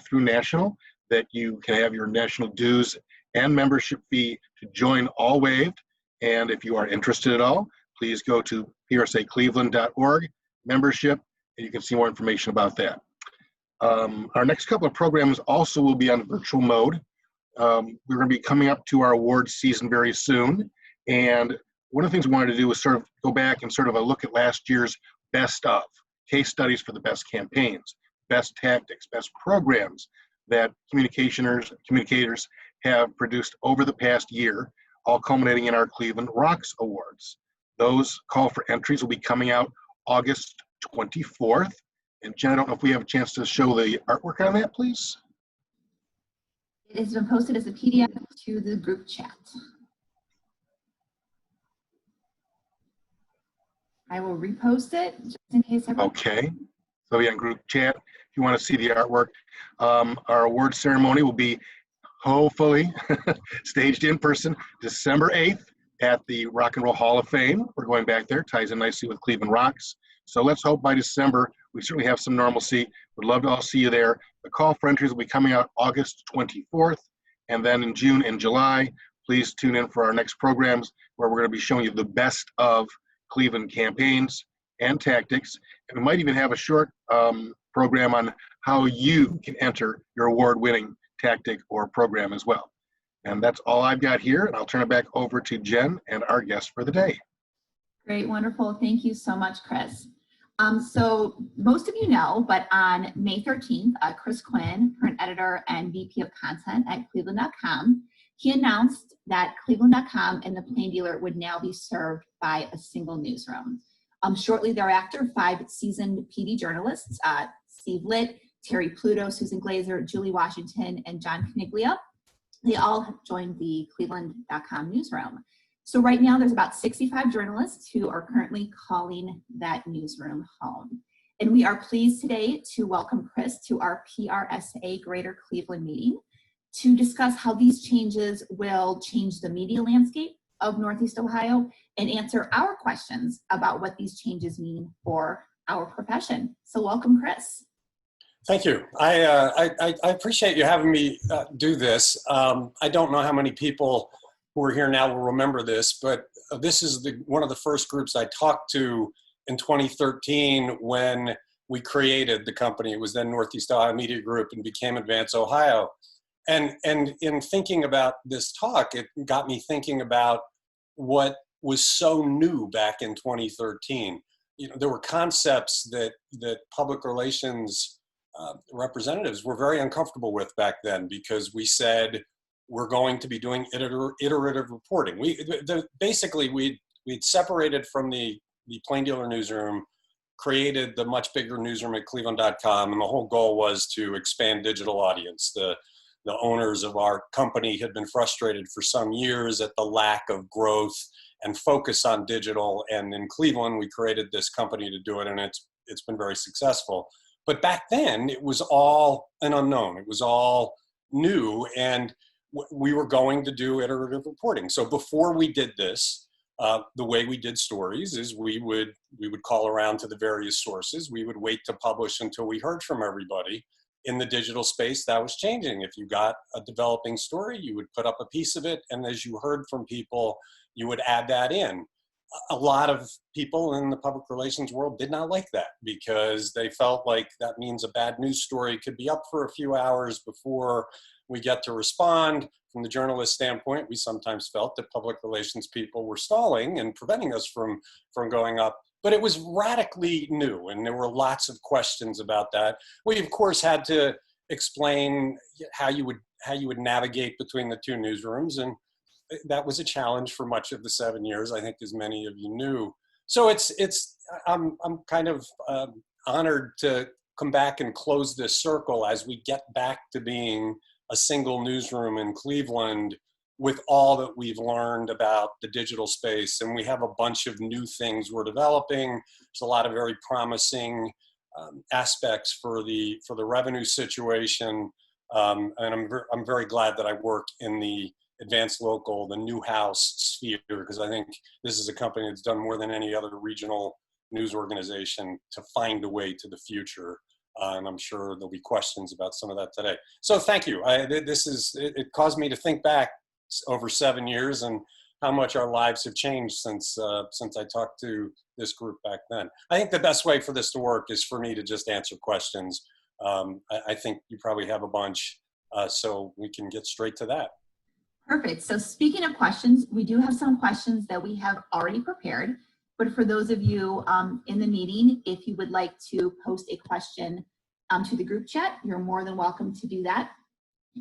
through National that you can have your national dues and membership fee to join all waived. And if you are interested at all, please go to PRSACleveland.org membership, and you can see more information about that. Our next couple of programs also will be on virtual mode. We're going to be coming up to our awards season very soon. And one of the things we wanted to do was sort of go back and sort of a look at last year's best of case studies for the best campaigns, best tactics, best programs that communicators have produced over the past year, all culminating in our Cleveland Rocks Awards. Those call for entries will be coming out August 24th. And Jen, I don't know if we have a chance to show the artwork on that, please. It has been posted as a PDF to the group chat. I will repost it just in case. Okay. So yeah, in group chat, if you want to see the artwork, our award ceremony will be hopefully staged in person December 8th at the Rock and Roll Hall of Fame. We're going back there, ties in nicely with Cleveland Rocks. So let's hope by December we certainly have some normalcy. Would love to all see you there. The call for entries will be coming out August 24th. And then in June and July, please tune in for our next programs where we're going to be showing you the best of Cleveland campaigns and tactics. And we might even have a short program on how you can enter your award-winning tactic or program as well. And that's all I've got here. And I'll turn it back over to Jen and our guest for the day. Great, wonderful. Thank you so much, Chris. So most of you know, but on May 13th, Chris Quinn, current editor and VP of content at Cleveland.com, he announced that Cleveland.com and the Plain Dealer would now be served by a single newsroom. Shortly thereafter, 5 seasoned PD journalists, Steve Litt, Terry Pluto, Susan Glazer, Julie Washington, and John Caniglia, they all have joined the Cleveland.com newsroom. So right now there's about 65 journalists who are currently calling that newsroom home. And we are pleased today to welcome Chris to our PRSA Greater Cleveland meeting to discuss how these changes will change the media landscape of Northeast Ohio and answer our questions about what these changes mean for our profession. So welcome, Chris. Thank you. I appreciate you having me do this. I don't know how many people who are here now will remember this, but this is one of the first groups I talked to in 2013 when we created the company. It was then Northeast Ohio Media Group and became Advance Ohio. And in thinking about this talk, it got me thinking about what was so new back in 2013. You know, there were concepts that public relations representatives were very uncomfortable with back then because we said, we're going to be doing iterative reporting. Basically, we'd separated from the Plain Dealer newsroom, created the much bigger newsroom at Cleveland.com, and the whole goal was to expand digital audience. The owners of our company had been frustrated for some years at the lack of growth and focus on digital, and in Cleveland, we created this company to do it, and it's been very successful. But back then, it was all an unknown. It was all new, and we were going to do iterative reporting. So before we did this, the way we did stories is we would call around to the various sources. We would wait to publish until we heard from everybody. In the digital space, that was changing. If you got a developing story, you would put up a piece of it, and as you heard from people, you would add that in. A lot of people in the public relations world did not like that because they felt like that means a bad news story could be up for a few hours before we get to respond. From the journalist standpoint, we sometimes felt that public relations people were stalling and preventing us from going up. But it was radically new, and there were lots of questions about that. We, of course, had to explain how you would navigate between the two newsrooms, and that was a challenge for much of the 7 years, I think, as many of you knew. So I'm kind of honored to come back and close this circle as we get back to being a single newsroom in Cleveland with all that we've learned about the digital space. And we have a bunch of new things we're developing. There's a lot of very promising aspects for the revenue situation. And I'm very glad that I work in the Advanced Local, the Newhouse sphere, because I think this is a company that's done more than any other regional news organization to find a way to the future. And I'm sure there'll be questions about some of that today. So thank you. It caused me to think back over 7 years and how much our lives have changed since I talked to this group back then. I think the best way for this to work is for me to just answer questions. I think you probably have a bunch, so we can get straight to that. Perfect. So speaking of questions, we do have some questions that we have already prepared. But for those of you in the meeting, if you would like to post a question to the group chat, you're more than welcome to do that.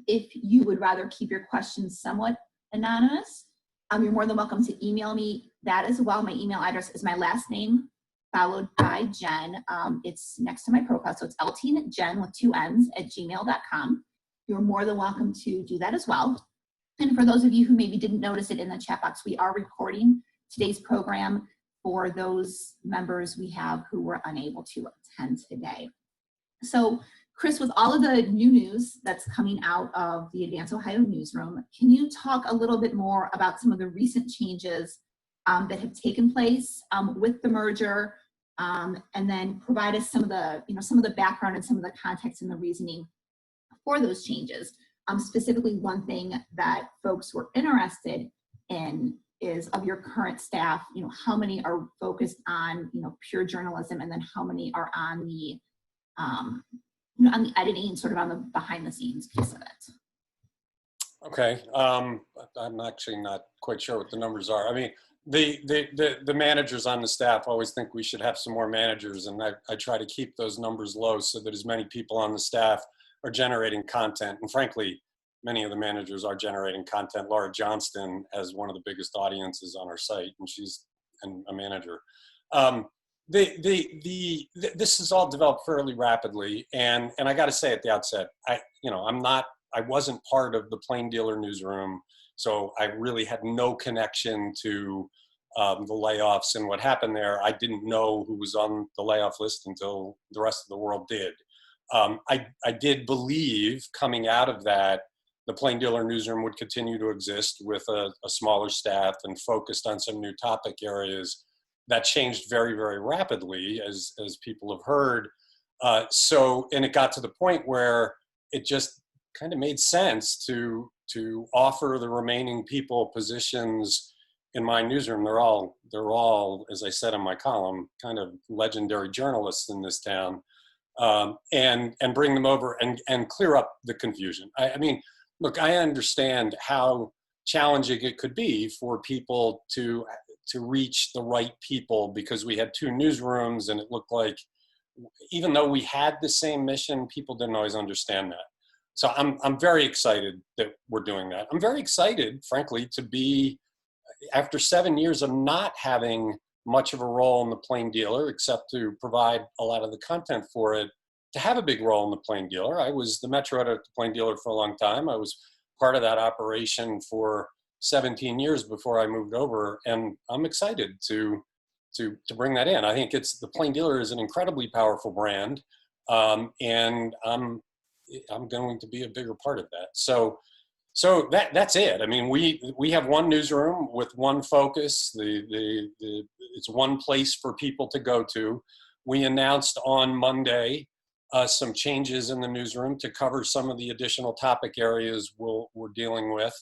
If you would rather keep your questions somewhat anonymous, you're more than welcome to email me that as well. My email address is my last name followed by Jen. It's next to my profile, so it's ltjen with 2 N's at gmail.com. You're more than welcome to do that as well. And for those of you who maybe didn't notice it in the chat box, we are recording today's program for those members we have who were unable to attend today. So Chris, with all of the new news that's coming out of the Advance Ohio newsroom, can you talk a little bit more about some of the recent changes that have taken place with the merger, and then provide us some of the background and some of the context and the reasoning for those changes? Specifically, one thing that folks were interested in is, of your current staff, how many are focused on pure journalism, and then how many are on the editing, sort of on the behind the scenes piece of it. Okay, I'm actually not quite sure what the numbers are. I mean, the managers on the staff always think we should have some more managers, and I try to keep those numbers low so that as many people on the staff are generating content. And frankly, many of the managers are generating content. Laura Johnston has one of the biggest audiences on our site, and she's a manager. This has all developed fairly rapidly, and I got to say at the outset, I wasn't part of the Plain Dealer newsroom, so I really had no connection to the layoffs and what happened there. I didn't know who was on the layoff list until the rest of the world did. I did believe coming out of that, the Plain Dealer newsroom would continue to exist with a smaller staff and focused on some new topic areas. That changed very, very rapidly, as people have heard. And it got to the point where it just kind of made sense to offer the remaining people positions in my newsroom. They're all, as I said in my column, kind of legendary journalists in this town, and bring them over and clear up the confusion. I mean, look, I understand how challenging it could be for people to reach the right people, because we had 2 newsrooms and it looked like, even though we had the same mission, people didn't always understand that. So I'm very excited that we're doing that. I'm very excited, frankly, to be, after 7 years of not having much of a role in the Plain Dealer, except to provide a lot of the content for it, to have a big role in the Plain Dealer. I was the Metro editor at the Plain Dealer for a long time. I was part of that operation for 17 years before I moved over, and I'm excited to bring that in. I think the Plain Dealer is an incredibly powerful brand, and I'm going to be a bigger part of that. So that's it. I mean, we have one newsroom with one focus. It's one place for people to go to. We announced on Monday some changes in the newsroom to cover some of the additional topic areas we're dealing with.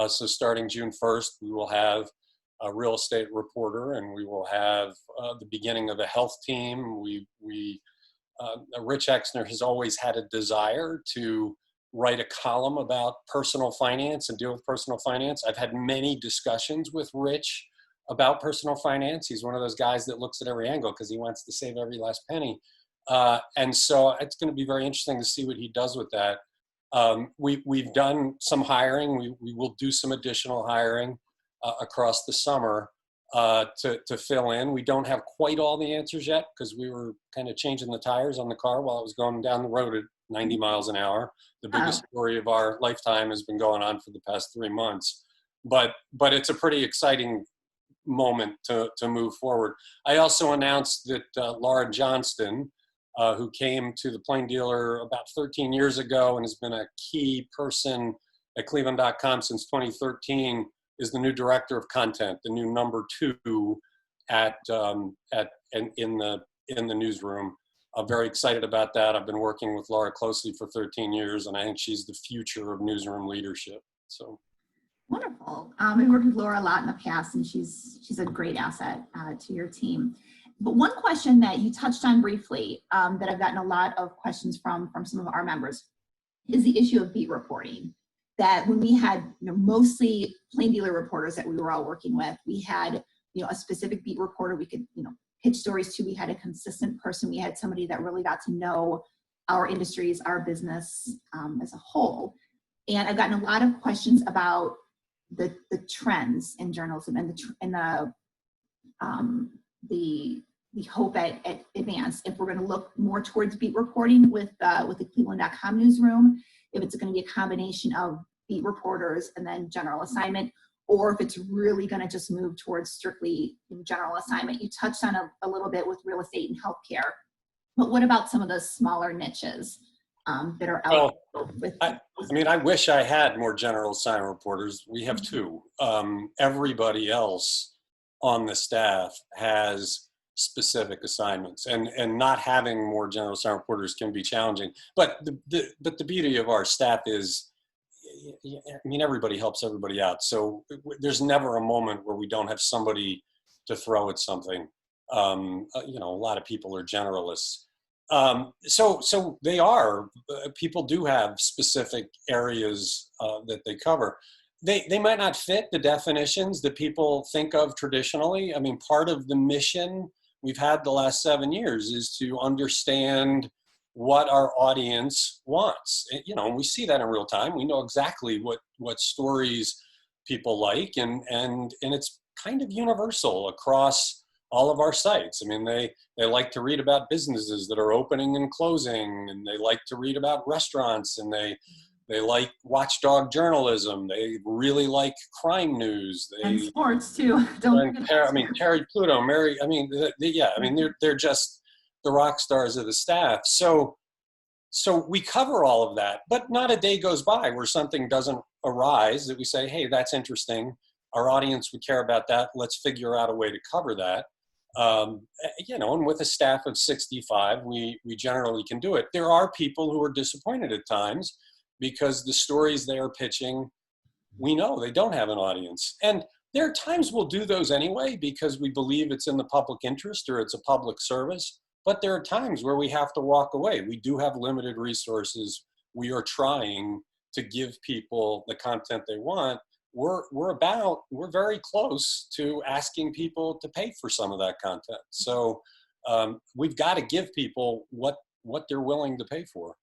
So starting June 1st, we will have a real estate reporter, and we will have the beginning of a health team. Rich Exner has always had a desire to write a column about personal finance and deal with personal finance. I've had many discussions with Rich about personal finance. He's one of those guys that looks at every angle because he wants to save every last penny. And so it's going to be very interesting to see what he does with that. We've done some hiring. We will do some additional hiring across the summer to fill in. We don't have quite all the answers yet because we were kind of changing the tires on the car while it was going down the road at 90 miles an hour. The biggest story of our lifetime has been going on for the past 3 months. But it's a pretty exciting moment to move forward. I also announced that Laura Johnston, who came to the Plain Dealer about 13 years ago and has been a key person at Cleveland.com since 2013, is the new director of content, the new number 2 in the newsroom. I'm very excited about that. I've been working with Laura closely for 13 years, and I think she's the future of newsroom leadership. So. Wonderful. We worked with Laura a lot in the past, and she's a great asset to your team. But one question that you touched on briefly that I've gotten a lot of questions from some of our members is the issue of beat reporting. That when we had mostly plain dealer reporters that we were all working with, we had a specific beat reporter we could pitch stories to. We had a consistent person. We had somebody that really got to know our industries, our business as a whole. And I've gotten a lot of questions about the trends in journalism and the hope at Advance, if we're going to look more towards beat reporting with the Cleveland.com newsroom, if it's going to be a combination of beat reporters and then general assignment, or if it's really going to just move towards strictly general assignment. You touched on a little bit with real estate and healthcare, but what about some of those smaller niches that are out? I wish I had more general assignment reporters. We have two. Everybody else on the staff has specific assignments, and not having more general assignment reporters can be challenging. But the beauty of our staff is, everybody helps everybody out. So there's never a moment where we don't have somebody to throw at something. A lot of people are generalists. So they are, people do have specific areas that they cover. They might not fit the definitions that people think of traditionally. Part of the mission we've had the last 7 years is to understand what our audience wants. And we see that in real time. We know exactly what stories people like, and it's kind of universal across all of our sites. They like to read about businesses that are opening and closing, and they like to read about restaurants, and they like watchdog journalism. They really like crime news. And sports too. Terry Pluto, Mary. They're just the rock stars of the staff. So we cover all of that, but not a day goes by where something doesn't arise that we say, hey, that's interesting. Our audience would care about that. Let's figure out a way to cover that. And with a staff of 65, we generally can do it. There are people who are disappointed at times because the stories they are pitching, we know they don't have an audience. And there are times we'll do those anyway because we believe it's in the public interest or it's a public service. But there are times where we have to walk away. We do have limited resources. We are trying to give people the content they want. We're very close to asking people to pay for some of that content. So we've got to give people what they're willing to pay for.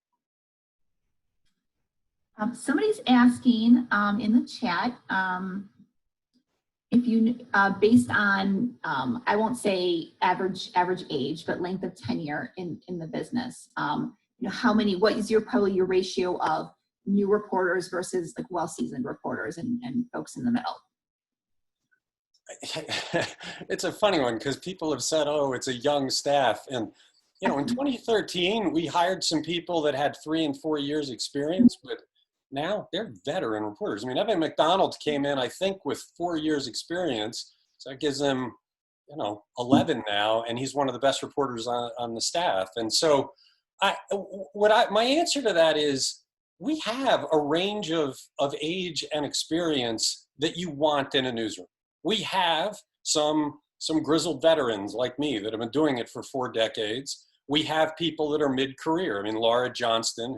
Somebody's asking in the chat, if you, based on, I won't say average age, but length of tenure in the business, what is probably your ratio of new reporters versus like well-seasoned reporters and folks in the middle? It's a funny one because people have said, oh, it's a young staff. And, in 2013, we hired some people that had 3 and 4 years experience, but now they're veteran reporters. Evan McDonald came in, I think, with 4 years experience. So that gives him, 11 now, and he's one of the best reporters on the staff. And so my answer to that is we have a range of age and experience that you want in a newsroom. We have some grizzled veterans like me that have been doing it for 4 decades. We have people that are mid-career. Laura Johnston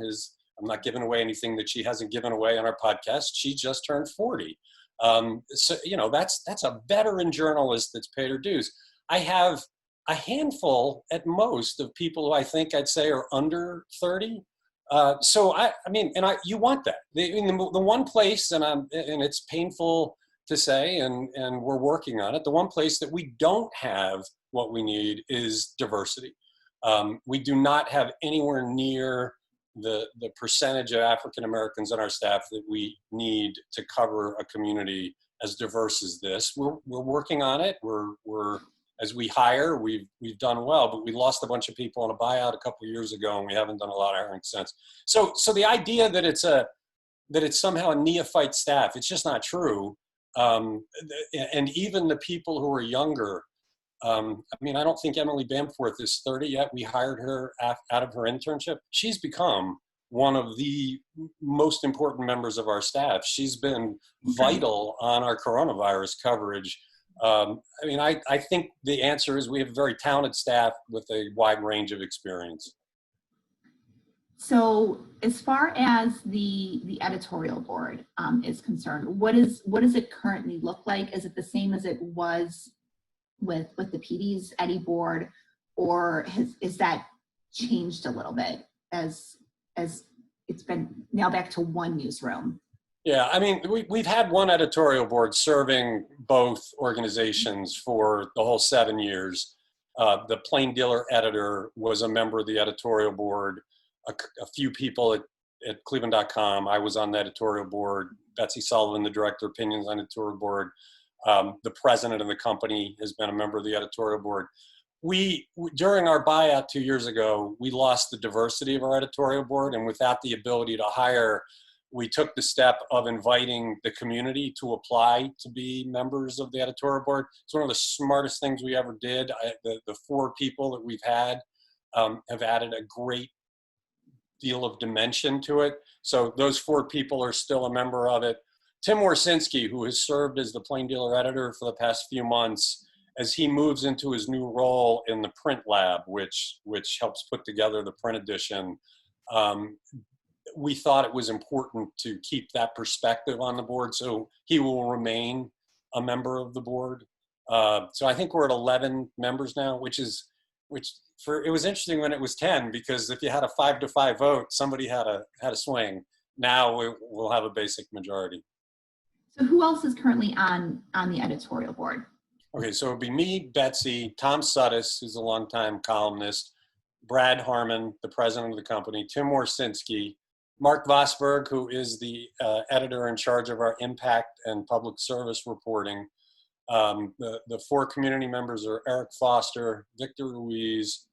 I'm not giving away anything that she hasn't given away on our podcast. She just turned 40. That's a veteran journalist that's paid her dues. I have a handful at most of people who I think I'd say are under 30. You want that. The one place, and it's painful to say, and we're working on it, the one place that we don't have what we need is diversity. We do not have anywhere near the percentage of African Americans on our staff that we need to cover a community as diverse as this. We're working on it. We're as we hire, we've done well, but we lost a bunch of people on a buyout a couple of years ago, and we haven't done a lot of hiring since. So the idea that it's somehow a neophyte staff, it's just not true. And even the people who are younger, I mean, I don't think Emily Bamforth is 30 yet. We hired her out of her internship. She's become one of the most important members of our staff. She's been vital on our coronavirus coverage. I mean, I think the answer is we have a very talented staff with a wide range of experience. So as far as the editorial board is concerned, what does it currently look like? Is it the same as it was with the PD's Eddie board, or is that changed a little bit as it's been now back to one newsroom? Yeah, I mean, we've had one editorial board serving both organizations for the whole 7 years. The Plain Dealer editor was a member of the editorial board. A few people at Cleveland.com. I was on the editorial board. Betsy Sullivan, the director of opinions, on the editorial board. The president of the company has been a member of the editorial board. During our buyout 2 years ago, we lost the diversity of our editorial board, and without the ability to hire, we took the step of inviting the community to apply to be members of the editorial board. It's one of the smartest things we ever did. The 4 people that we've had have added a great deal of dimension to it. So those 4 people are still a member of it. Tim Warsinski, who has served as the Plain Dealer editor for the past few months, as he moves into his new role in the print lab, which helps put together the print edition, we thought it was important to keep that perspective on the board. So he will remain a member of the board. So I think we're at 11 members now, it was interesting when it was 10, because if you had a 5-5 vote, somebody had a swing. Now we'll have a basic majority. So who else is currently on the editorial board? Okay, so it'd be me, Betsy, Tom Suttis, who's a longtime columnist, Brad Harmon, the president of the company, Tim Warsinski, Mark Vosberg, who is the editor in charge of our impact and public service reporting. The 4 community members are Eric Foster, Victor Ruiz,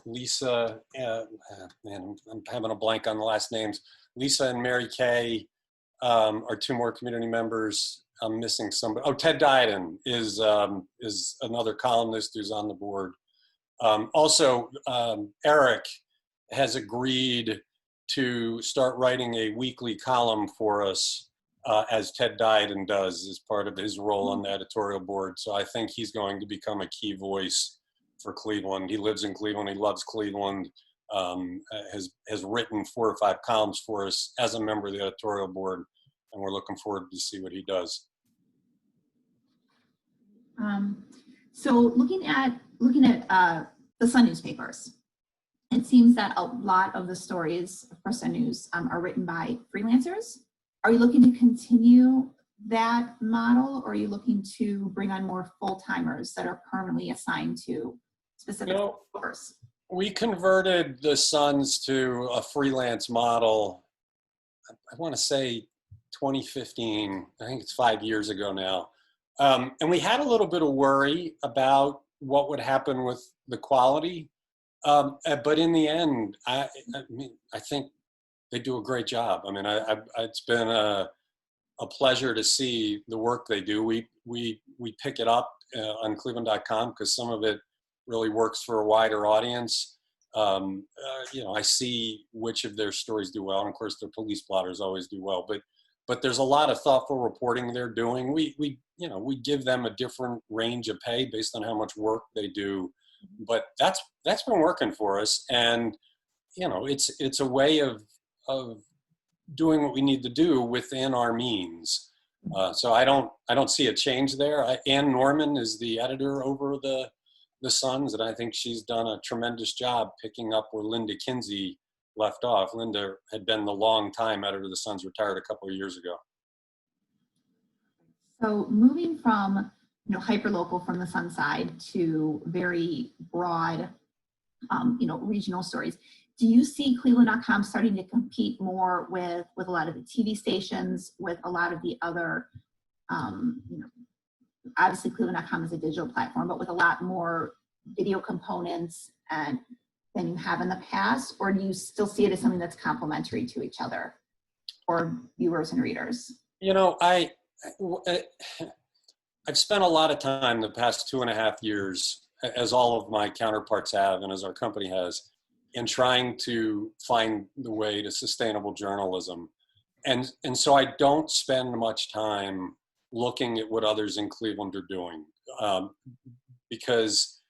Lisa, man, I'm having a blank on the last names. Lisa and Mary Kay are 2 more community members. I'm missing somebody. Oh, Ted Dieden is another columnist who's on the board. Also, Eric has agreed to start writing a weekly column for us, as Ted Dieden does as part of his role on the editorial board. So I think he's going to become a key voice for Cleveland. He lives in Cleveland. He loves Cleveland. Has written 4 or 5 columns for us as a member of the editorial board, and we're looking forward to see what he does. So looking at the Sun newspapers, it seems that a lot of the stories for Sun News are written by freelancers. Are you looking to continue that model, or are you looking to bring on more full-timers that are permanently assigned to specific papers? We converted the Suns to a freelance model, I want to say 2015. I think it's 5 years ago now. And we had a little bit of worry about what would happen with the quality. But in the end, I think they do a great job. I mean, it's been a pleasure to see the work they do. We pick it up on Cleveland.com because some of it really works for a wider audience. I see which of their stories do well, and of course their police blotters always do well. But there's a lot of thoughtful reporting they're doing. We give them a different range of pay based on how much work they do. But that's been working for us, and it's a way of doing what we need to do within our means. So I don't see a change there. Ann Norman is the editor over the Suns, and I think she's done a tremendous job picking up where Linda Kinsey left off. Linda had been the long-time editor of the Suns, retired a couple of years ago. So moving from hyperlocal from the Sun side to very broad, regional stories, do you see Cleveland.com starting to compete more with a lot of the TV stations, with a lot of the other, obviously Cleveland.com is a digital platform, but with a lot more video components than you have in the past? Or do you still see it as something that's complementary to each other for viewers and readers? I've spent a lot of time the past 2.5 years, as all of my counterparts have, and as our company has, in trying to find the way to sustainable journalism. And so I don't spend much time looking at what others in Cleveland are doing, because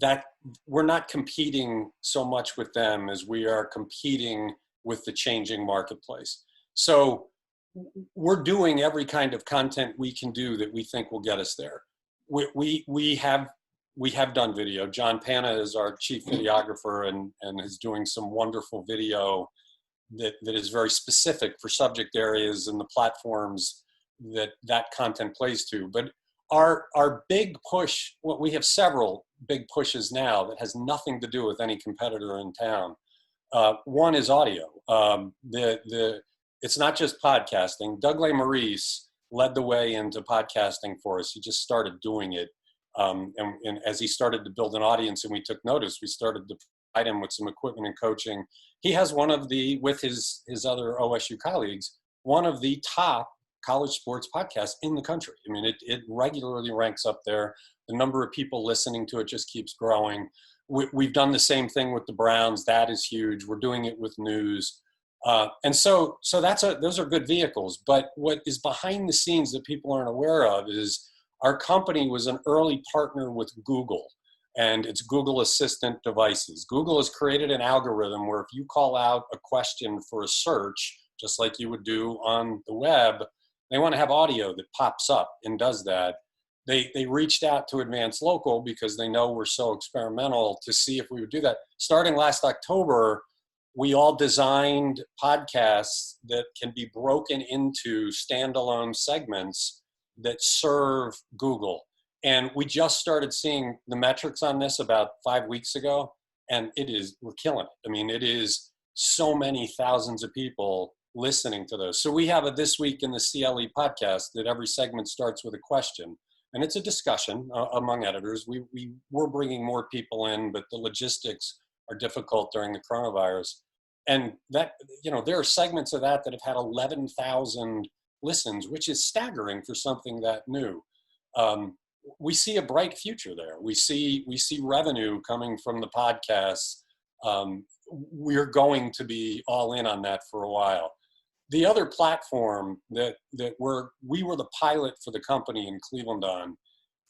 that we're not competing so much with them as we are competing with the changing marketplace. So we're doing every kind of content we can do that we think will get us there. We have done video. John Panna is our chief videographer and is doing some wonderful video that is very specific for subject areas and the platforms that content plays to. But our big push, well, we have several big pushes now that has nothing to do with any competitor in town. One is audio. It's not just podcasting. Doug Maurice led the way into podcasting for us. He just started doing it. And as he started to build an audience and we took notice, we started to provide him with some equipment and coaching. He has one of the, with his other OSU colleagues, one of the top college sports podcasts in the country. I mean, it regularly ranks up there. The number of people listening to it just keeps growing. We've done the same thing with the Browns. That is huge. We're doing it with news. And so those are good vehicles. But what is behind the scenes that people aren't aware of is our company was an early partner with Google and its Google Assistant devices. Google has created an algorithm where if you call out a question for a search, just like you would do on the web, they want to have audio that pops up and does that. They reached out to Advance Local because they know we're so experimental to see if we would do that. Starting last October, we all designed podcasts that can be broken into standalone segments that serve Google. And we just started seeing the metrics on this about 5 weeks ago, and we're killing it. I mean, it is so many thousands of people listening to those. So we have a This Week in the CLE podcast that every segment starts with a question. And it's a discussion among editors. We're bringing more people in, but the logistics are difficult during the coronavirus. And that, there are segments of that have had 11,000 listens, which is staggering for something that new. We see a bright future there. We see revenue coming from the podcasts. We're going to be all in on that for a while. The other platform that we were the pilot for the company in Cleveland on,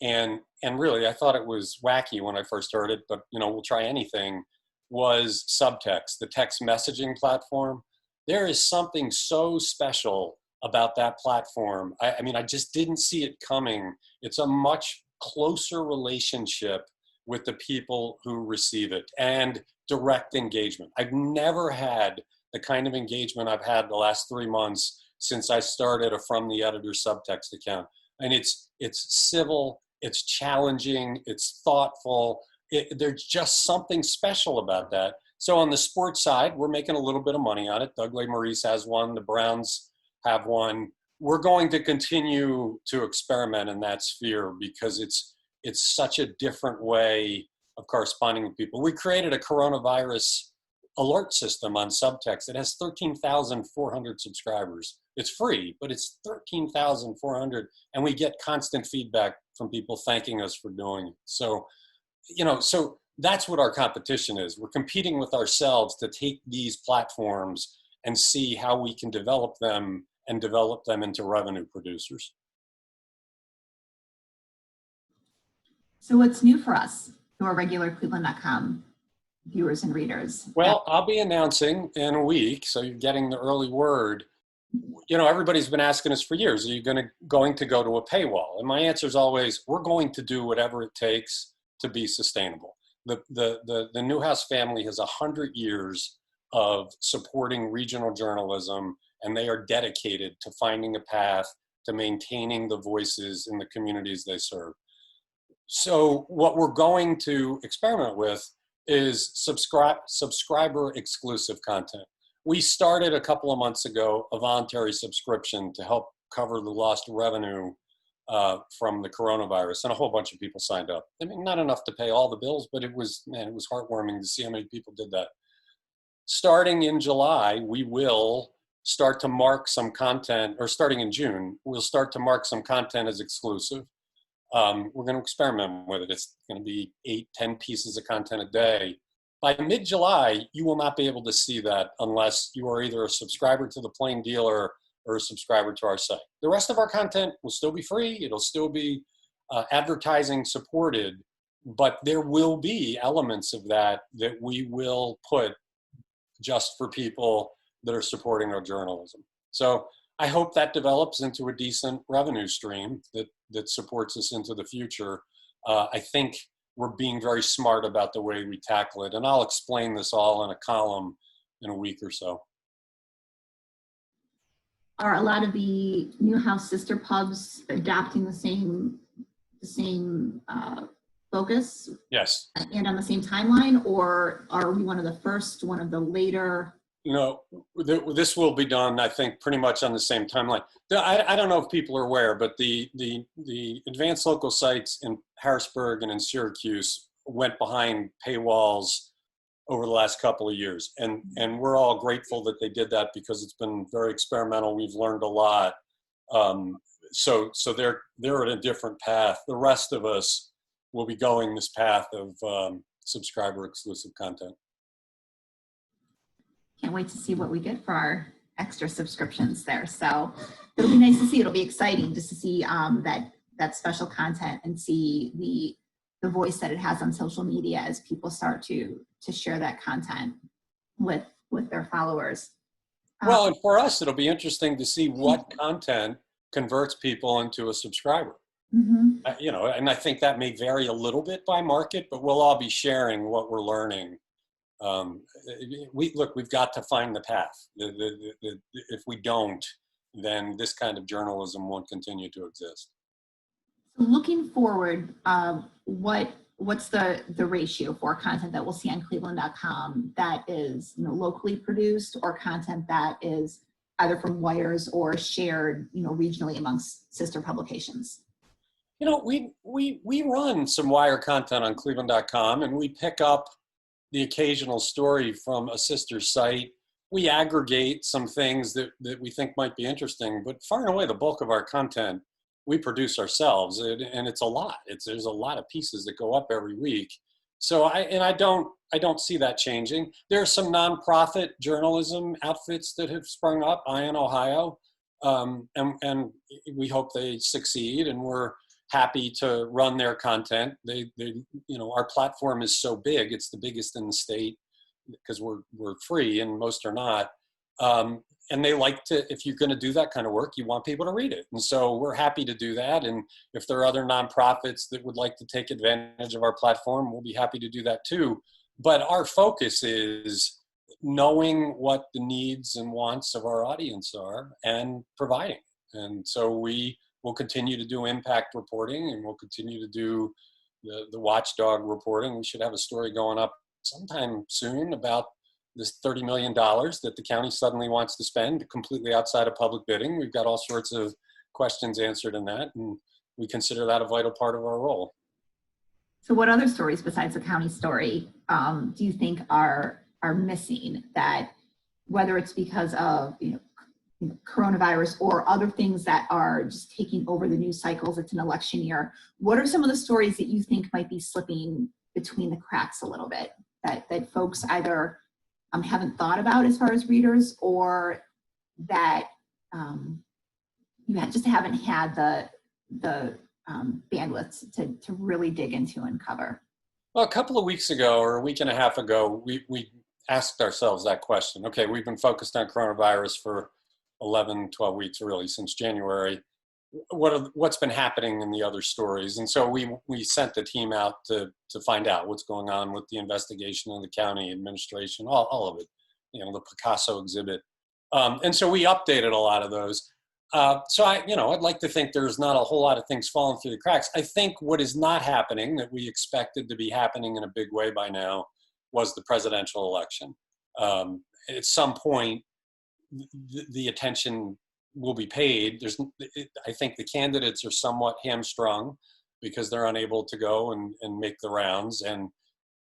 and really I thought it was wacky when I first heard it, but we'll try anything, was Subtext, the text messaging platform. There is something so special about that platform. I mean, I just didn't see it coming. It's a much closer relationship with the people who receive it and direct engagement. I've never had the kind of engagement I've had the last 3 months since I started a From the Editor Subtext account. And it's civil, it's challenging, it's thoughtful. There's just something special about that. So on the sports side, we're making a little bit of money on it. Doug Maurice has one, the Browns have one. We're going to continue to experiment in that sphere because it's such a different way of corresponding with people. We created a coronavirus alert system on Subtext. It has 13,400 subscribers. It's free, but it's 13,400, and we get constant feedback from people thanking us for doing it. So, so that's what our competition is. We're competing with ourselves to take these platforms and see how we can develop them and develop them into revenue producers. So what's new for us, who are regular Cleveland.com viewers and readers? Well, I'll be announcing in a week, so you're getting the early word. Everybody's been asking us for years, are you going to go to a paywall? And my answer is always, we're going to do whatever it takes to be sustainable. The Newhouse family has 100 years of supporting regional journalism, and they are dedicated to finding a path to maintaining the voices in the communities they serve. So what we're going to experiment with is subscriber exclusive content. We started a couple of months ago a voluntary subscription to help cover the lost revenue from the coronavirus, and a whole bunch of people signed up. I mean, not enough to pay all the bills, but it was heartwarming to see how many people did that. Starting in July, we will start to mark some content, or starting in June, we'll start to mark some content as exclusive. We're going to experiment with it. It's going to be 8-10 pieces of content a day. By mid-July, you will not be able to see that unless you are either a subscriber to the Plain Dealer or a subscriber to our site. The rest of our content will still be free. It'll still be advertising supported, but there will be elements of that we will put just for people that are supporting our journalism. So I hope that develops into a decent revenue stream that supports us into the future. I think we're being very smart about the way we tackle it, and I'll explain this all in a column in a week or so. Are a lot of the Newhouse sister pubs adopting the same focus? Yes. And on the same timeline, or are we one of the first, one of the later? No, this will be done, I think, pretty much on the same timeline. I don't know if people are aware, but the advanced local sites in Harrisburg and in Syracuse went behind paywalls over the last couple of years. And we're all grateful that they did that because it's been very experimental. We've learned a lot. So they're at a different path. The rest of us will be going this path of subscriber exclusive content. Can't wait to see what we get for our extra subscriptions there. So it'll be nice to see. It'll be exciting just to see that special content and see the voice that it has on social media as people start to share that content with their followers. Well, and for us, it'll be interesting to see what content converts people into a subscriber. Mm-hmm. And I think that may vary a little bit by market, but we'll all be sharing what we're learning. We've got to find the path. If we don't, then this kind of journalism won't continue to exist. So looking forward, what's the ratio for content that we'll see on Cleveland.com that is locally produced, or content that is either from wires or shared regionally amongst sister publications? We run some wire content on Cleveland.com, and we pick up the occasional story from a sister site. We aggregate some things that we think might be interesting, but far and away the bulk of our content we produce ourselves, and it's a lot. There's a lot of pieces that go up every week. So I don't see that changing. There are some nonprofit journalism outfits that have sprung up, in Ohio, and we hope they succeed, and we're happy to run their content. Our platform is so big; it's the biggest in the state because we're free, and most are not. And they like to, if you're going to do that kind of work, you want people to read it. And so we're happy to do that. And if there are other nonprofits that would like to take advantage of our platform, we'll be happy to do that too. But our focus is knowing what the needs and wants of our audience are and providing. And so we will continue to do impact reporting, and we'll continue to do the watchdog reporting. We should have a story going up sometime soon about this $30 million that the county suddenly wants to spend completely outside of public bidding. We've got all sorts of questions answered in that, and we consider that a vital part of our role. So what other stories besides the county story do you think are missing, that whether it's because of coronavirus or other things that are just taking over the news cycles? It's an election year. What are some of the stories that you think might be slipping between the cracks a little bit, that folks either haven't thought about as far as readers, or that you just haven't had the bandwidth to really dig into and cover? Well, a couple of weeks ago, or a week and a half ago, we asked ourselves that question. Okay, we've been focused on coronavirus for 11, 12 weeks, really, since January. What's been happening in the other stories? And so we sent the team out to find out what's going on with the investigation of the county administration, all of it, the Picasso exhibit. And so we updated a lot of those. So I'd like to think there's not a whole lot of things falling through the cracks. I think what is not happening that we expected to be happening in a big way by now was the presidential election. At some point, the attention will be paid. I think the candidates are somewhat hamstrung because they're unable to go and make the rounds. And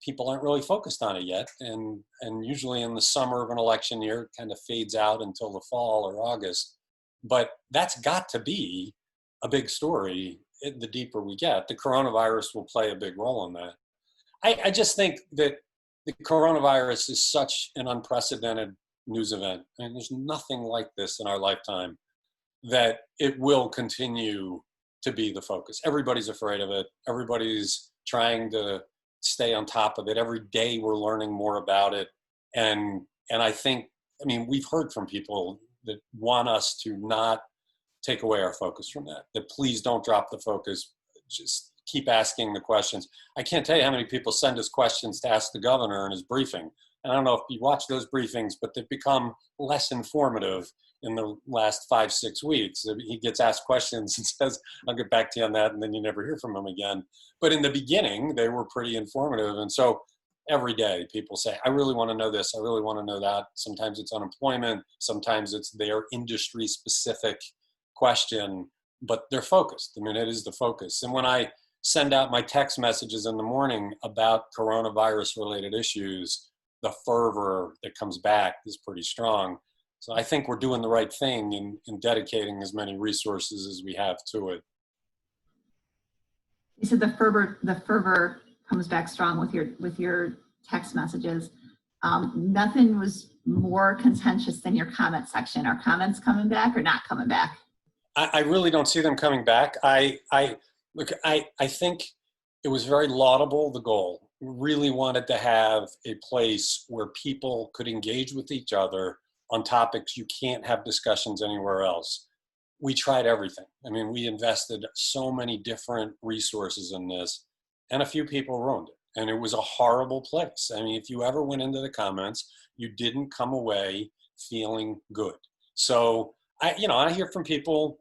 people aren't really focused on it yet. And usually in the summer of an election year, it kind of fades out until the fall or August. But that's got to be a big story the deeper we get. The coronavirus will play a big role in that. I just think that the coronavirus is such an unprecedented news event, and there's nothing like this in our lifetime, that it will continue to be the focus. Everybody's afraid of it. Everybody's trying to stay on top of it. Every day we're learning more about it. And I think, I mean, we've heard from people that want us to not take away our focus from that please don't drop the focus. Just keep asking the questions. I can't tell you how many people send us questions to ask the governor in his briefing. And I don't know if you watch those briefings, but they've become less informative in the last 5-6 weeks. He gets asked questions and says, I'll get back to you on that. And then you never hear from him again. But in the beginning, they were pretty informative. And so every day people say, I really want to know this. I really want to know that. Sometimes it's unemployment. Sometimes it's their industry specific question, but they're focused. I mean, it is the focus. And when I send out my text messages in the morning about coronavirus related issues, the fervor that comes back is pretty strong. So I think we're doing the right thing in dedicating as many resources as we have to it. You said the fervor comes back strong with your text messages. Nothing was more contentious than your comment section. Are comments coming back or not coming back? I really don't see them coming back. I think it was very laudable, the goal. We really wanted to have a place where people could engage with each other on topics you can't have discussions anywhere else. We tried everything. I mean, we invested so many different resources in this, and a few people ruined it. And it was a horrible place. I mean, if you ever went into the comments, you didn't come away feeling good. So I hear from people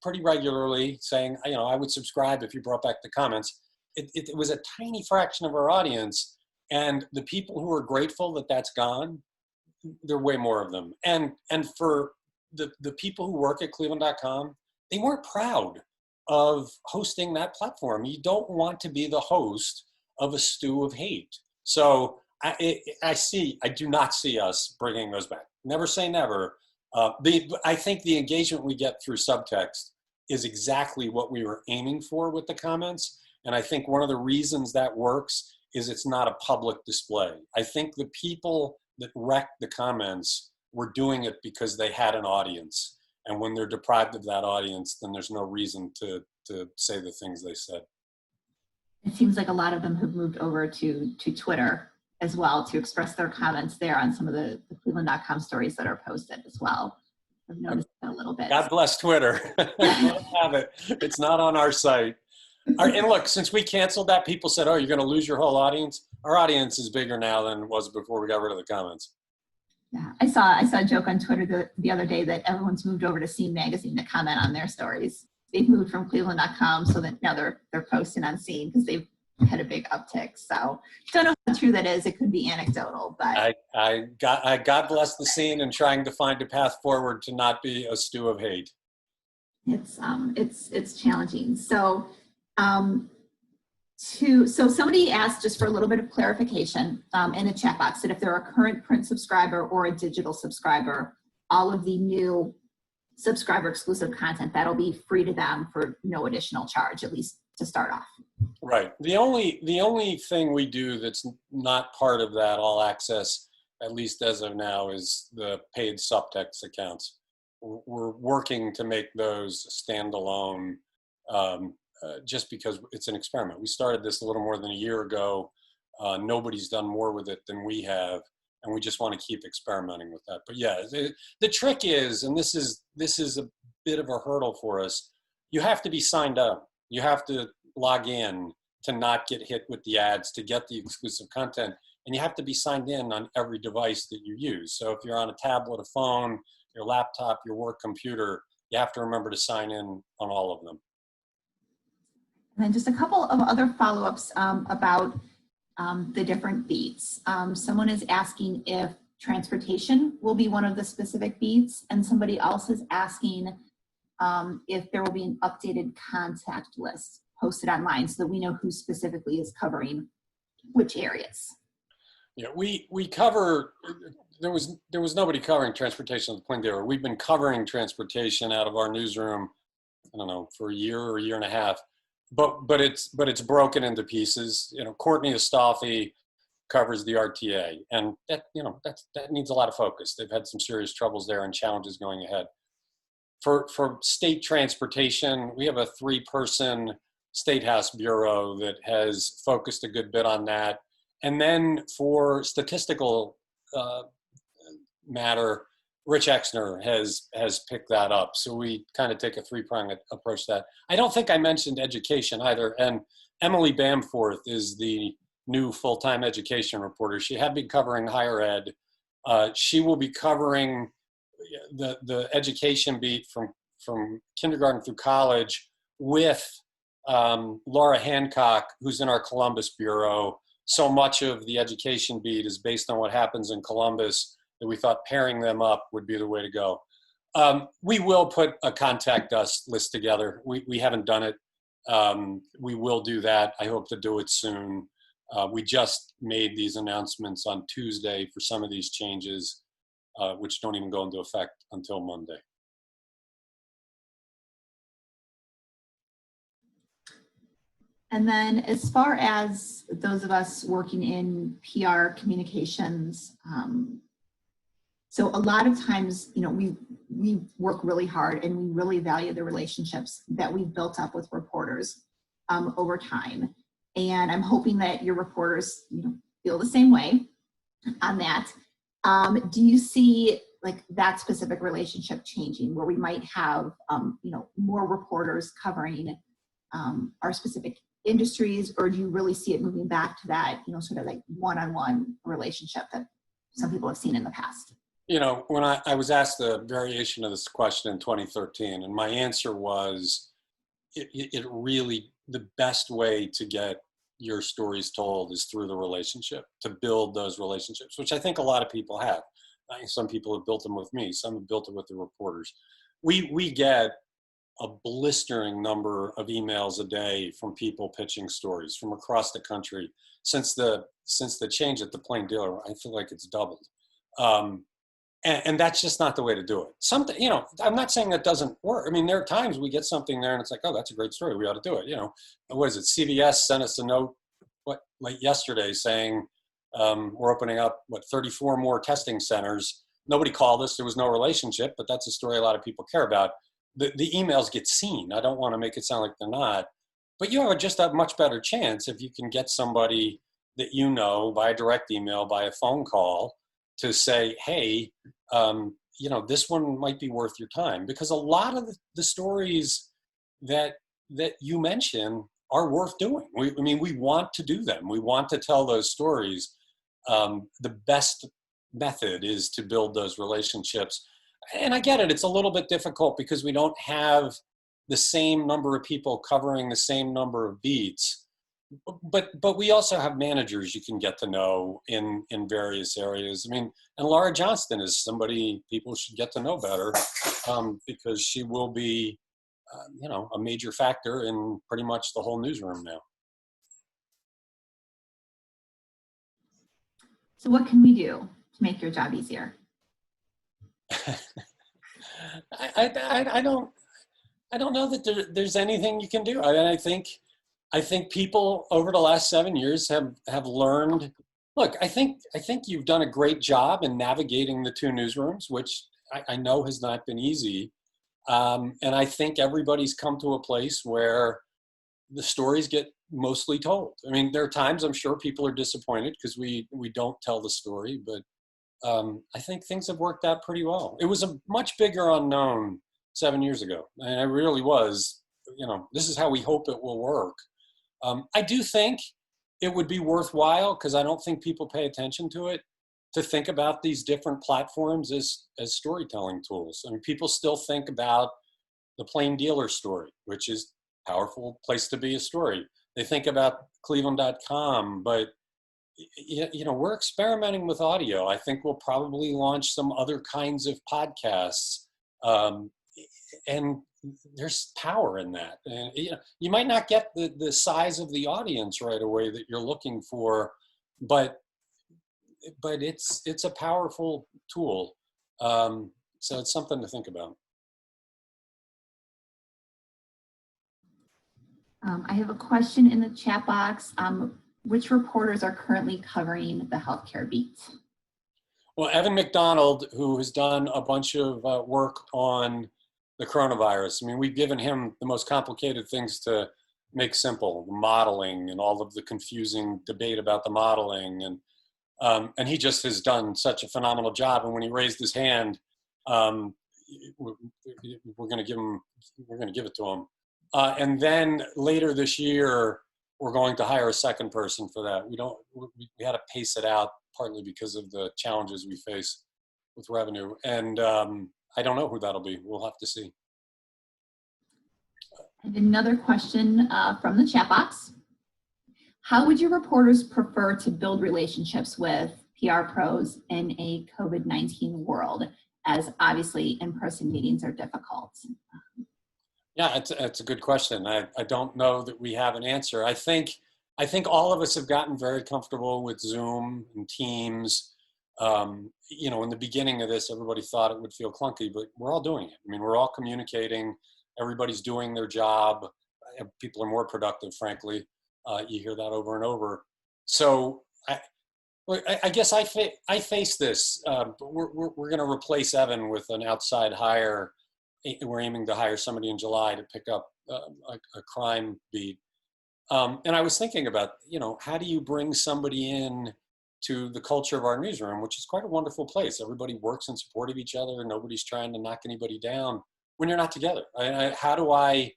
pretty regularly saying, I would subscribe if you brought back the comments. It was a tiny fraction of our audience, and the people who are grateful that that's gone, there are way more of them. And for the people who work at Cleveland.com, they weren't proud of hosting that platform. You don't want to be the host of a stew of hate. So I do not see us bringing those back. Never say never. I think the engagement we get through subtext is exactly what we were aiming for with the comments. And I think one of the reasons that works is it's not a public display. I think the people that wrecked the comments were doing it because they had an audience. And when they're deprived of that audience, then there's no reason to say the things they said. It seems like a lot of them have moved over to Twitter as well to express their comments there on some of the Cleveland.com stories that are posted as well. I've noticed that a little bit. God bless Twitter. Don't have it. It's not on our site. And look, since we canceled that, people said, oh, you're going to lose your whole audience. Our audience is bigger now than it was before we got rid of the comments. Yeah, I saw a joke on Twitter the other day that everyone's moved over to Scene Magazine to comment on their stories. They've moved from Cleveland.com, so that now they're posting on Scene because they've had a big uptick. So don't know how true that is. It could be anecdotal, but I God bless the Scene and trying to find a path forward to not be a stew of hate. It's challenging. So so somebody asked, just for a little bit of clarification in the chat box, that if they're a current print subscriber or a digital subscriber, all of the new subscriber exclusive content, that'll be free to them for no additional charge, at least to start off. Right. The only thing we do that's not part of that all access, at least as of now, is the paid subtext accounts. We're working to make those standalone, just because it's an experiment. We started this a little more than a year ago. Nobody's done more with it than we have, and we just want to keep experimenting with that. But yeah, the trick is, and this is a bit of a hurdle for us, you have to be signed up. You have to log in to not get hit with the ads, to get the exclusive content, and you have to be signed in on every device that you use. So if you're on a tablet, a phone, your laptop, your work computer, you have to remember to sign in on all of them. And then just a couple of other follow-ups about the different beats. Someone is asking if transportation will be one of the specific beats, and somebody else is asking if there will be an updated contact list posted online so that we know who specifically is covering which areas? Yeah, we cover, there was nobody covering transportation at the Plain Dealer. We've been covering transportation out of our newsroom, I don't know, for a year or a year and a half, but it's broken into pieces. You know, Courtney Astolfi covers the RTA, and that, you know, that needs a lot of focus. They've had some serious troubles there and challenges going ahead. For state transportation, we have a 3-person State House Bureau that has focused a good bit on that. And then for statistical matter, Rich Exner has picked that up. So we kind of take a 3-pronged approach to that. I don't think I mentioned education either. And Emily Bamforth is the new full-time education reporter. She had been covering higher ed. She will be covering the education beat from kindergarten through college with Laura Hancock, who's in our Columbus Bureau. So much of the education beat is based on what happens in Columbus that we thought pairing them up would be the way to go. We will put a contact us list together. We haven't done it. We will do that. I hope to do it soon. We just made these announcements on Tuesday for some of these changes, which don't even go into effect until Monday. And then as far as those of us working in PR communications, so a lot of times, you know, we work really hard and we really value the relationships that we've built up with reporters over time. And I'm hoping that your reporters, you know, feel the same way on that. Do you see like that specific relationship changing where we might have, you know, more reporters covering our specific industries, or do you really see it moving back to that, you know, sort of like one-on-one relationship that some people have seen in the past? You know, when I was asked a variation of this question in 2013, and my answer was, it really, the best way to get your stories told is through the relationship, to build those relationships, which I think a lot of people have. Some people have built them with me, some have built it with the reporters. We get a blistering number of emails a day from people pitching stories from across the country. Since the change at the Plain Dealer, I feel like it's doubled. And that's just not the way to do it. Something, you know, I'm not saying that doesn't work. I mean, there are times we get something there and it's like, oh, that's a great story. We ought to do it. You know, what is it? CBS sent us a note late yesterday saying we're opening up 34 more testing centers. Nobody called us. There was no relationship, but that's a story a lot of people care about. The emails get seen. I don't want to make it sound like they're not, but you have just a much better chance if you can get somebody that you know by a direct email, by a phone call, to say, hey, you know, this one might be worth your time, because a lot of the stories that you mention are worth doing. I mean, we want to do them. We want to tell those stories. The best method is to build those relationships. And I get it. It's a little bit difficult because we don't have the same number of people covering the same number of beats. But we also have managers you can get to know in various areas. I mean, and Laura Johnston is somebody people should get to know better because she will be, you know, a major factor in pretty much the whole newsroom now. So what can we do to make your job easier? I don't know that there's anything you can do. I think people over the last 7 years have learned. Look, I think you've done a great job in navigating the 2 newsrooms, which I know has not been easy. And I think everybody's come to a place where the stories get mostly told. I mean, there are times I'm sure people are disappointed because we don't tell the story, but I think things have worked out pretty well. It was a much bigger unknown 7 years ago, and it really was, you know, this is how we hope it will work. I do think it would be worthwhile, because I don't think people pay attention to it, to think about these different platforms as storytelling tools. I mean, people still think about the Plain Dealer story, which is a powerful place to be a story. They think about Cleveland.com, but you know, we're experimenting with audio. I think we'll probably launch some other kinds of podcasts and there's power in that. And you might not get the size of the audience right away that you're looking for, but it's a powerful tool. So it's something to think about. I have a question in the chat box. Which reporters are currently covering the healthcare beat? Well, Evan McDonald, who has done a bunch of work on the coronavirus. I mean, we've given him the most complicated things to make simple, the modeling and all of the confusing debate about the modeling. And he just has done such a phenomenal job. And when he raised his hand, we're going to give it to him. And then later this year, we're going to hire a second person for that. We had to pace it out partly because of the challenges we face with revenue. And I don't know who that'll be. We'll have to see. I have another question from the chat box. How would your reporters prefer to build relationships with PR pros in a COVID-19 world, as obviously in-person meetings are difficult? Yeah, it's a good question. I don't know that we have an answer. I think all of us have gotten very comfortable with Zoom and Teams. In the beginning of this, everybody thought it would feel clunky, but we're all doing it. I mean, we're all communicating. Everybody's doing their job. People are more productive, frankly. You hear that over and over. So I guess I face this. We're going to replace Evan with an outside hire. We're aiming to hire somebody in July to pick up a crime beat. And I was thinking about, how do you bring somebody in to the culture of our newsroom, which is quite a wonderful place. Everybody works in support of each other. Nobody's trying to knock anybody down when you're not together. How do I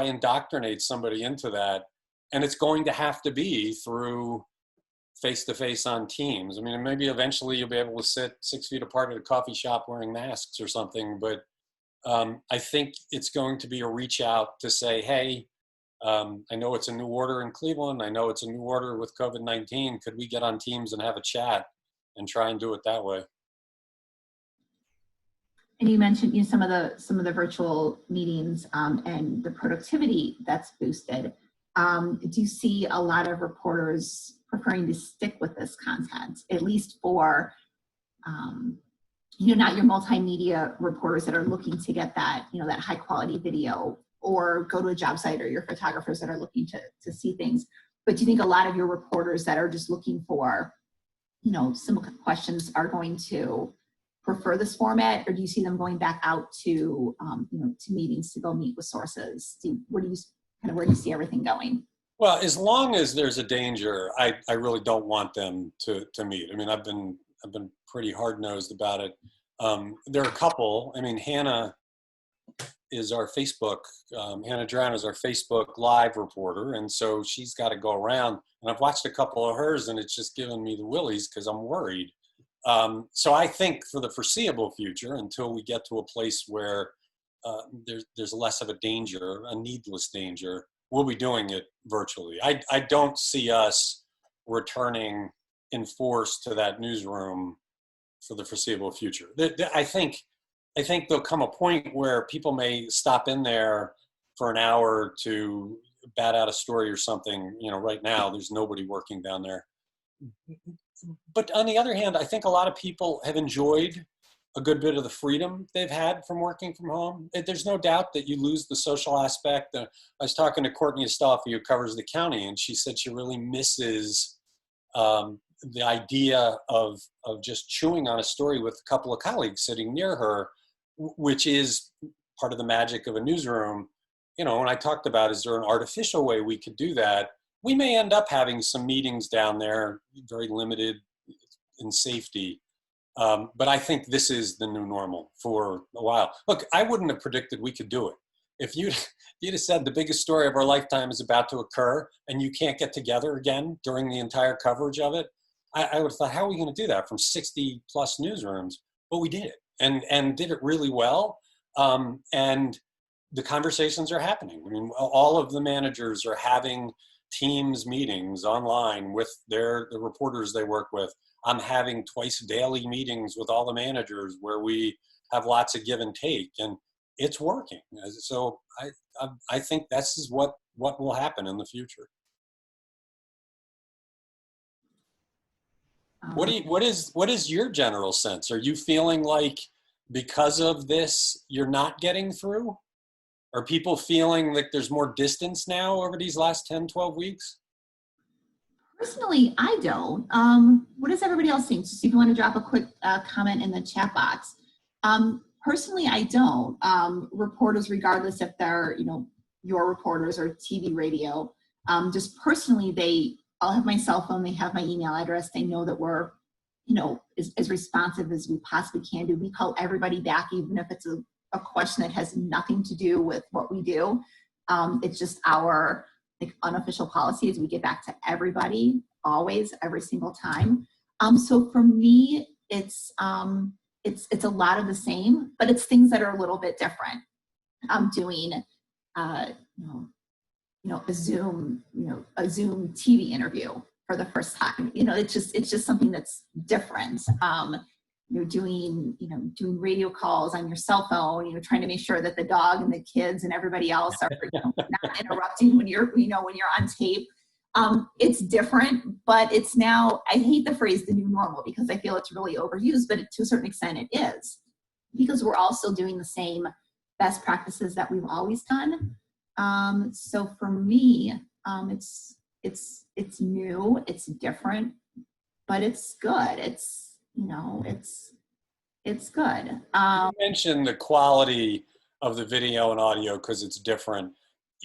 indoctrinate somebody into that? And it's going to have to be through face-to-face on Teams. I mean, maybe eventually you'll be able to sit 6 feet apart at a coffee shop wearing masks or something, but I think it's going to be a reach out to say, hey, I know it's a new order in Cleveland. I know it's a new order with COVID-19. Could we get on Teams and have a chat and try and do it that way? And you mentioned some of the virtual meetings and the productivity that's boosted. Do you see a lot of reporters preferring to stick with this content, at least for not your multimedia reporters that are looking to get that, that high quality video, or go to a job site, or your photographers that are looking to see things. But do you think a lot of your reporters that are just looking for, simple questions are going to prefer this format, or do you see them going back out to, to meetings to go meet with sources? Where do you see everything going? Well, as long as there's a danger, I really don't want them to meet. I mean, I've been pretty hard-nosed about it. There are a couple. I mean, Hannah is our Facebook, Hannah Drown is our Facebook live reporter, and so she's got to go around. And I've watched a couple of hers, and it's just given me the willies because I'm worried. So I think for the foreseeable future, until we get to a place where there's less of a danger, a needless danger, we'll be doing it virtually. I don't see us returning in force to that newsroom for the foreseeable future. I think there'll come a point where people may stop in there for an hour to bat out a story or something. Right now there's nobody working down there. But on the other hand, I think a lot of people have enjoyed a good bit of the freedom they've had from working from home. There's no doubt that you lose the social aspect. I was talking to Courtney Astolfi, who covers the county, and she said she really misses the idea of just chewing on a story with a couple of colleagues sitting near her, which is part of the magic of a newsroom. When I talked about, is there an artificial way we could do that? We may end up having some meetings down there, very limited in safety. But I think this is the new normal for a while. Look, I wouldn't have predicted we could do it. If you'd have said the biggest story of our lifetime is about to occur and you can't get together again during the entire coverage of it, I would have thought, how are we going to do that from 60 plus newsrooms? But we did it and did it really well. And the conversations are happening. I mean, all of the managers are having Teams meetings online with the reporters they work with. I'm having twice daily meetings with all the managers where we have lots of give and take. And it's working. So I think this is what will happen in the future. What is your general sense? Are you feeling like because of this, you're not getting through? Are people feeling like there's more distance now over these last 10, 12 weeks? Personally, I don't. What does everybody else think? So if you want to drop a quick comment in the chat box. Personally, I don't. Reporters, regardless if they're, your reporters or TV, radio, just personally, they all have my cell phone, they have my email address, they know that we're, as responsive as we possibly can do. We call everybody back, even if it's a question that has nothing to do with what we do. It's just our unofficial policy is we get back to everybody, always, every single time. So for me, it's a lot of the same, but it's things that are a little bit different. I'm doing, a Zoom TV interview for the first time. It's just something that's different. Doing radio calls on your cell phone, trying to make sure that the dog and the kids and everybody else are not interrupting when you're on tape. It's different, but it's now, I hate the phrase the new normal because I feel it's really overused, but to a certain extent it is, because we're all still doing the same best practices that we've always done. So for me, it's new, it's different, but it's good. It's good. You mentioned the quality of the video and audio because it's different.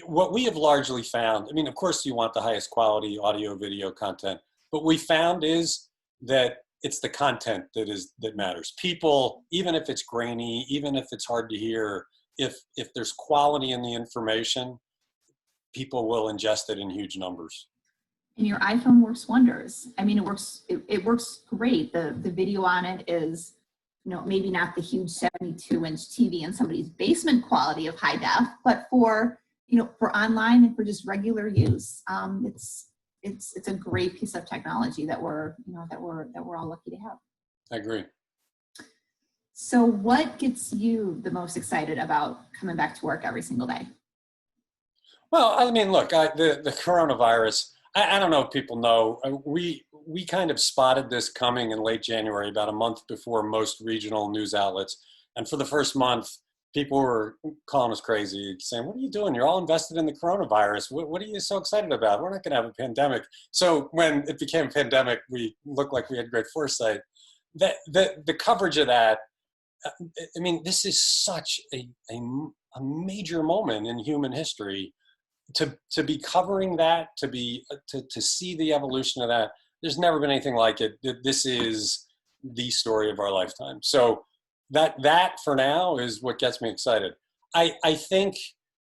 What we have largely found, of course you want the highest quality audio, video content, but we found is that it's the content that matters. People, even if it's grainy, even if it's hard to hear, if there's quality in the information, people will ingest it in huge numbers. And your iPhone works wonders. It works great. The video on it is, maybe not the huge 72-inch TV in somebody's basement quality of high def, but for online and for just regular use, it's a great piece of technology that we're all lucky to have. I agree. So what gets you the most excited about coming back to work every single day? Well, look, the coronavirus, I don't know if people know, we kind of spotted this coming in late January, about a month before most regional news outlets. And for the first month, people were calling us crazy, saying, what are you doing? You're all invested in the coronavirus. What are you so excited about? We're not going to have a pandemic. So when it became a pandemic, we looked like we had great foresight. The coverage of that, this is such a major moment in human history. To be covering that, to see the evolution of that, there's never been anything like it. This is the story of our lifetime. So that for now is what gets me excited. I think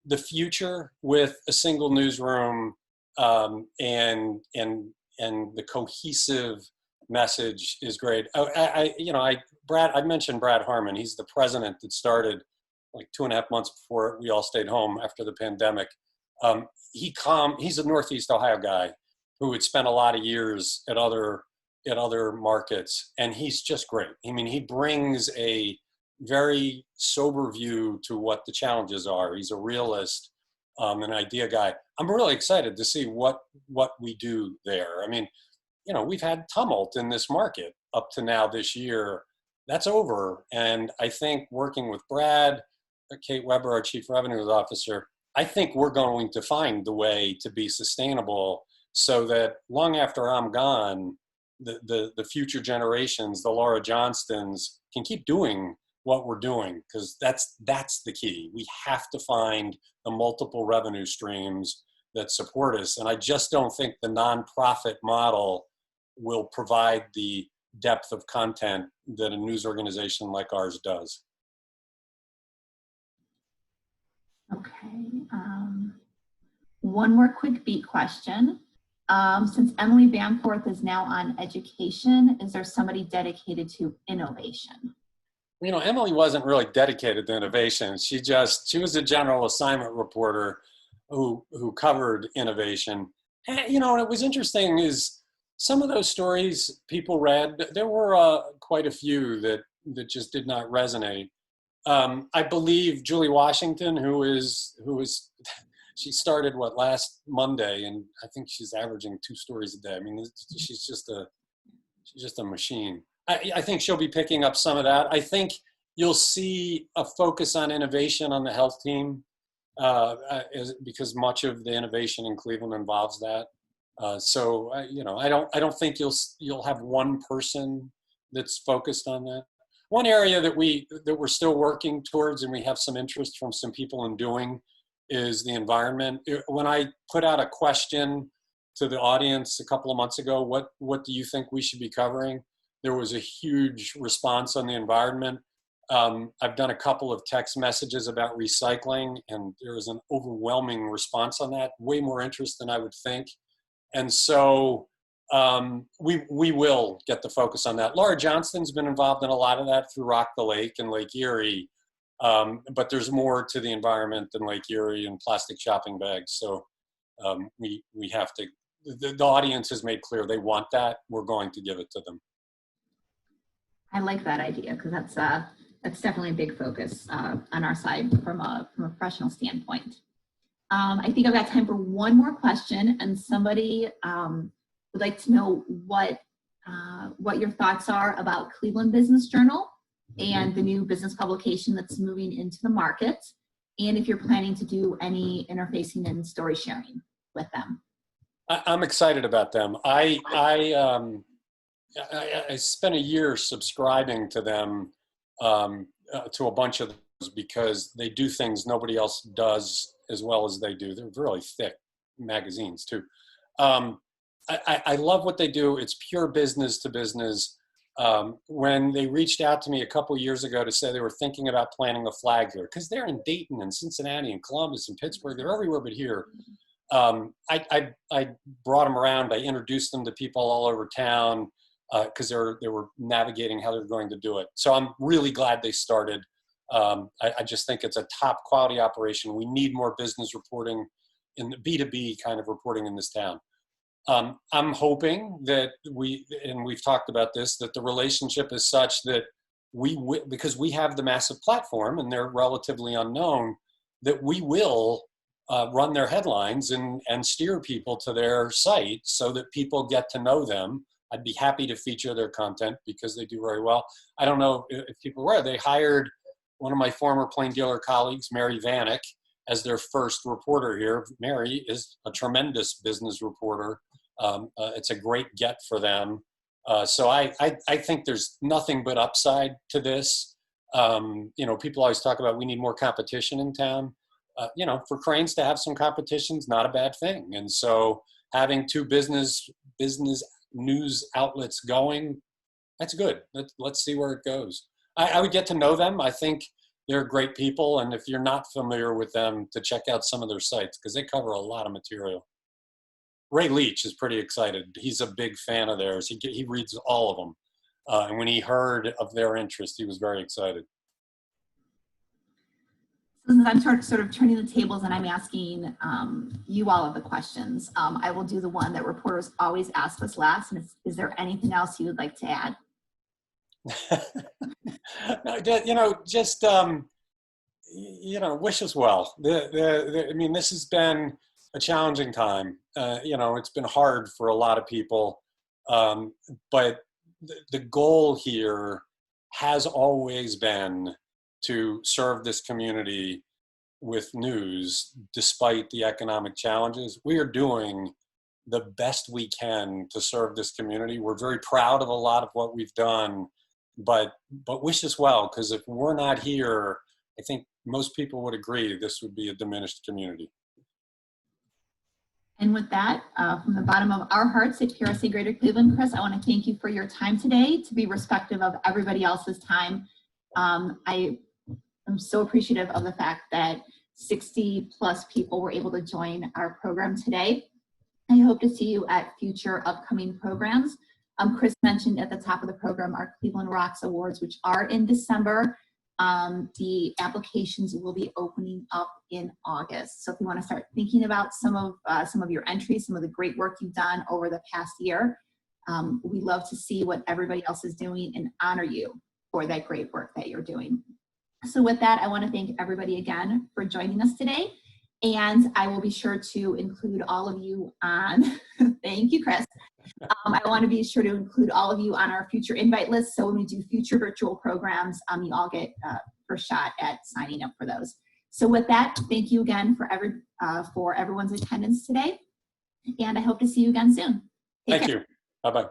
the future with a single newsroom and the cohesive message is great. I mentioned Brad Harmon. He's the president that started like 2.5 months before we all stayed home after the pandemic. He's a Northeast Ohio guy who had spent a lot of years at other markets, and he's just great. He brings a very sober view to what the challenges are. He's a realist, an idea guy. I'm really excited to see what we do there. We've had tumult in this market up to now this year. That's over, and I think working with Brad, Kate Weber, our Chief Revenue Officer, I think we're going to find the way to be sustainable so that long after I'm gone, the future generations, the Laura Johnstons, can keep doing what we're doing, because that's the key. We have to find the multiple revenue streams that support us. And I just don't think the nonprofit model will provide the depth of content that a news organization like ours does. Okay. One more quick beat question. Since Emily Bamforth is now on education, is there somebody dedicated to innovation? Emily wasn't really dedicated to innovation. She was a general assignment reporter who covered innovation. And, what was interesting is some of those stories people read, there were quite a few that just did not resonate. I believe Julie Washington, who is she started last Monday, and I think she's averaging 2 stories a day. I mean, she's just a machine. I think she'll be picking up some of that. I think you'll see a focus on innovation on the health team, because much of the innovation in Cleveland involves that. I don't think you'll have one person that's focused on that. One area that we're still working towards, and we have some interest from some people in doing, is the environment. When I put out a question to the audience a couple of months ago, what do you think we should be covering? There was a huge response on the environment. I've done a couple of text messages about recycling, and there was an overwhelming response on that, way more interest than I would think. And so we will get the focus on that. Laura Johnston's been involved in a lot of that through Rock the Lake and Lake Erie, but there's more to the environment than Lake Erie and plastic shopping bags. So we have to, the audience has made clear they want that. We're going to give it to them. I like that idea, because that's definitely a big focus on our side from a professional standpoint. I think I've got time for one more question, and somebody would like to know what your thoughts are about Cleveland Business Journal and the new business publication that's moving into the market, and if you're planning to do any interfacing and story sharing with them. I'm excited about them. I spent a year subscribing to them, to a bunch of those, because they do things nobody else does as well as they do. They're really thick magazines too. I love what they do. It's pure business to business. When they reached out to me a couple years ago to say they were thinking about planting a flag here, because they're in Dayton and Cincinnati and Columbus and Pittsburgh, they're everywhere but here. I brought them around. I introduced them to people all over town, because they were navigating how they're going to do it. So I'm really glad they started. I just think it's a top quality operation. We need more business reporting, in the B2B kind of reporting in this town. I'm hoping that we've talked about this, that the relationship is such that because we have the massive platform and they're relatively unknown, that we will run their headlines and steer people to their site so that people get to know them. I'd be happy to feature their content because they do very well. I don't know if people were, they hired one of my former Plain Dealer colleagues, Mary Vanek, as their first reporter here. Mary is a tremendous business reporter. It's a great get for them. So I think there's nothing but upside to this. People always talk about we need more competition in town. For Cranes to have some competition is not a bad thing. And so having 2 business news outlets going, that's good. Let's see where it goes. I would get to know them. I think they're great people. And if you're not familiar with them, to check out some of their sites, because they cover a lot of material. Ray Leach is pretty excited. He's a big fan of theirs. He reads all of them. And when he heard of their interest, he was very excited. Since I'm sort of turning the tables and I'm asking you all of the questions, I will do the one that reporters always ask us last. And is there anything else you would like to add? No, just wish us well. This has been a challenging time. It's been hard for a lot of people, but the goal here has always been to serve this community with news despite the economic challenges. We are doing the best we can to serve this community. We're very proud of a lot of what we've done, but wish us well, because if we're not here, I think most people would agree this would be a diminished community. And with that, from the bottom of our hearts at PRSA Greater Cleveland, Chris, I want to thank you for your time today, to be respectful of everybody else's time. I am so appreciative of the fact that 60+ people were able to join our program today. I hope to see you at future upcoming programs. Chris mentioned at the top of the program our Cleveland Rocks Awards, which are in December. The applications will be opening up in August. So if you want to start thinking about some of your entries, some of the great work you've done over the past year, we love to see what everybody else is doing and honor you for that great work that you're doing. So with that, I want to thank everybody again for joining us today. And I will be sure to include all of you on, thank you, Chris. I want to be sure to include all of you on our future invite list. So when we do future virtual programs, you all get first shot at signing up for those. So with that, thank you again for everyone's attendance today. And I hope to see you again soon. Thank you. Bye-bye.